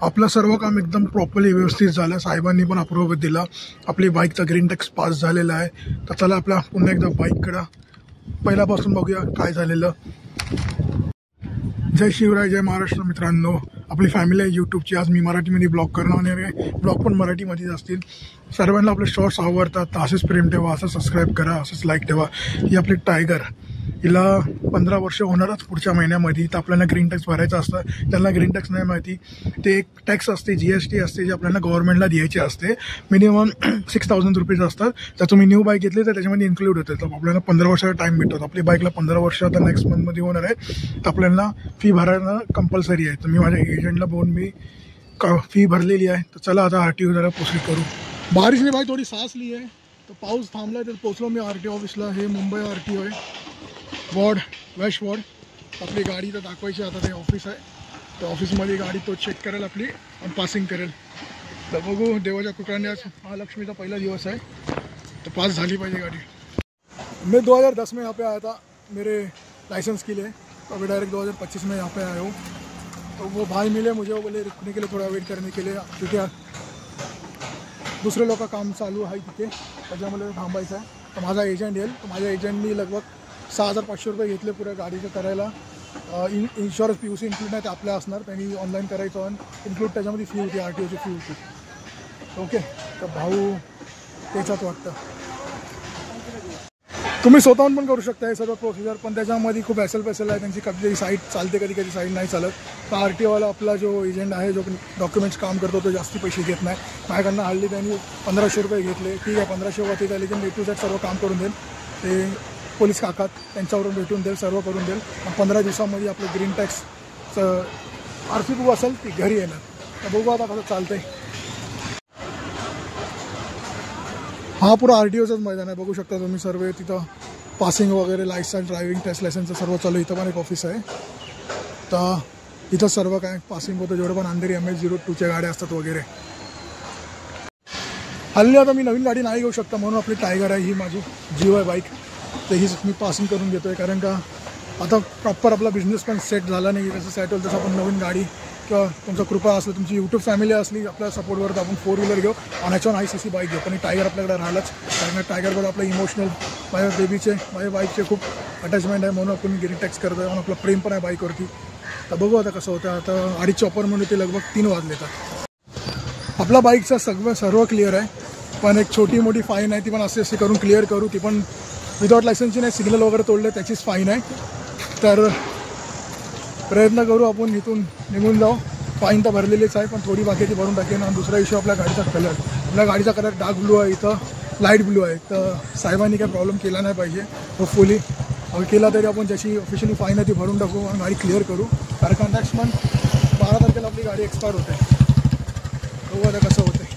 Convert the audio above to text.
आपलं सर्व काम एकदम प्रॉपरली व्यवस्थित झालं। साहेबांनी पण अप्रूव्ह दिला। आपली बाईकचा ग्रीन टॅक्स पास झालेला आहे। तर चला आपला पुन्हा एकदा बाईककडे पहिल्यापासून बघूया काय झालेलं। जय शिवराय, जय महाराष्ट्र मित्रांनो। आपली फॅमिली आहे यूट्यूबची। आज मी मराठीमध्ये ब्लॉग करणार आहे। ब्लॉग पण मराठीमध्येच असतील। सर्वांना आपले शॉर्ट्स आवडतात तर असंच प्रेम ठेवा, असं सबस्क्राईब करा, असंच लाईक ठेवा। ही आपली टायगर, हिला 15 वर्ष होणारच पुढच्या महिन्यामध्ये। तर आपल्याला ग्रीन टॅक्स भरायचा असतं। त्यांना ग्रीन टॅक्स नाही माहिती, ते एक टॅक्स असते GST असते जे आपल्याला गव्हर्नमेंटला द्यायचे असते। मिनिमम 6000 रुपीज असतात। तर तुम्ही न्यू बाईक घेतली तर त्याच्यामध्ये इन्क्लूड होते। तर आपल्याला 15 वर्षाचा टाईम भेटतो। आपली बाईकला 15 वर्ष आता नेक्स्ट मंथमध्ये होणार आहे। तर आपल्याला फी भरायला कंपल्सरी आहे। तर मी माझ्या एजंटला बोलून मी फी भरलेली आहे। तर चला आता RTO जरा प्रोसीड करू। बारिश ने भाई थोडी सांस ली आहे। तर पाऊस थांबला तर पोचलो मी RTO ऑफिसला। हे मुंबई RTO आहे, वॉर्ड वेस्ट वॉर्ड। आपली गाडी तर दाखवायची आता, ते ऑफिस आहे। तर ऑफिसमध्ये गाडी तो चेक करेल आपली आणि पासिंग करेल। तर बघू, देवाच्या कृपेने आज महालक्ष्मीचा पहिला दिवस है, तो पास झाली पाहिजे गाड़ी। मैं 2010 में यहाँ पे आया था मेरे लाइसेंस के लिए। तो अभी डायरेक्ट 2025 में यहाँ पे आया हूँ। तो वो भाई मिले मुझे, वो बोले रुकने के लिए, थोड़ा वेट करने के लिए, क्योंकि दुसरे लोग का काम चालू आहे तिथे, त्याच्यामुळे थांबायचं आहे। तर माझा एजंट येईल। तर माझ्या एजंटनी लगभग 6500 रुपये घेतले पुऱ्या गाडीचं करायला। इन्शुरन्स PUC इन्क्लूड नाही, ते आपल्या असणार, त्यांनी ऑनलाईन करायचं आणि इन्क्लूड त्याच्यामध्ये फी होती, RTOची फी होती। ओके, तर भाऊ त्याच्यात वाटतं तुम्ही स्वतःहून पण करू शकता हे सर्व प्रोसिजर, पण त्याच्यामध्ये खूप पैसल आहे त्यांची। कधी साईट चालते, कधी कधी साईट नाही चालत। तर RTOवाला आपला जो एजंट आहे, जो डॉक्युमेंट्स काम करतो, तो जास्ती पैसे घेत नाही। माझ्याकडनं हल्ली त्यांनी 1500 रुपये घेतले। ठीक आहे, 1500 वरती त्या लेजन A to Z सर्व काम करून देईल। ते पोलीस काकात त्यांच्यावरून भेटून देईल, सर्व करून देईल। 15 दिवसामध्ये आपलं ग्रीन टॅक्सचं RC बुक असेल ती घरी येणार। तर बघू आता कसं चालतंय। हा पुरा RTOचंच मैदान आहे, बघू शकता तुम्ही सर्व। तिथं पासिंग वगैरे, लायसन्स, ड्रायव्हिंग टेस्ट लायसन्सचं सर्व चालू। इथं पण एक ऑफिस आहे। तर इथं सर्व काय पासिंग होतं, जेवढं पण अंधेरी MS02च्या गाड्या असतात वगैरे। हल्ली आता मी नवीन गाडी नाही घेऊ शकता, म्हणून आपली टायगर आहे, ही माझी जीव आहे बाईक। तर हीच मी पासिंग करून घेतो आहे, कारण का आता प्रॉपर आपला बिझनेस पण सेट झाला नाही। जसं सेट होईल तसं आपण नवीन गाडी किंवा तुमचा कृपा असलं, तुमची यूट्यूब फॅमिली असली आपल्या सपोर्टवर, तर आपण 4 व्हीलर घेऊ आणि याच्यावर ICC बाईक घेऊ। पण ही टायगर आपल्याकडे राहिलाच, कारण टायगरवर आपलं इमोशनल, माझ्या बेबीचे, माझ्या बाईकचे खूप अटॅचमेंट आहे, म्हणून आपण ग्रीन टॅक्स करतो आहे आणि आपलं प्रेम पण आहे बाईकवरती। तर बघू आता कसं होतं। आता 2:30 चॉपर म्हणून ते लगभग 3 वाजले। तर आपला बाईकचा सर्व क्लिअर आहे, पण एक छोटी मोठी फाईन आहे, ती पण असे करून क्लिअर करू। ती पण विदाउट लायसन्सची नाही, सिग्नल वगैरे तोडले त्याचीच फाईन आहे। तर प्रयत्न करू आपण इथून निघून जाऊ। फाईन तर भरलेलीच आहे, पण थोडी बाकीची भरून टाकेन। आणि दुसरा इश्यू आपल्या गाडीचा कलर, आपल्या गाडीचा कलर डार्क ब्लू आहे, इथं लाईट ब्लू आहे। तर साहेबांनी काही प्रॉब्लेम केला नाही पाहिजे, होपफुली। केला तरी आपण जशी ऑफिशियली फाईन आहे ती भरून टाकू आणि गाडी क्लिअर करू, कारण का नेक्स्ट मंथ 12 तारखेला आपली गाडी एक्सपायर होते। बघू आता कसं होते।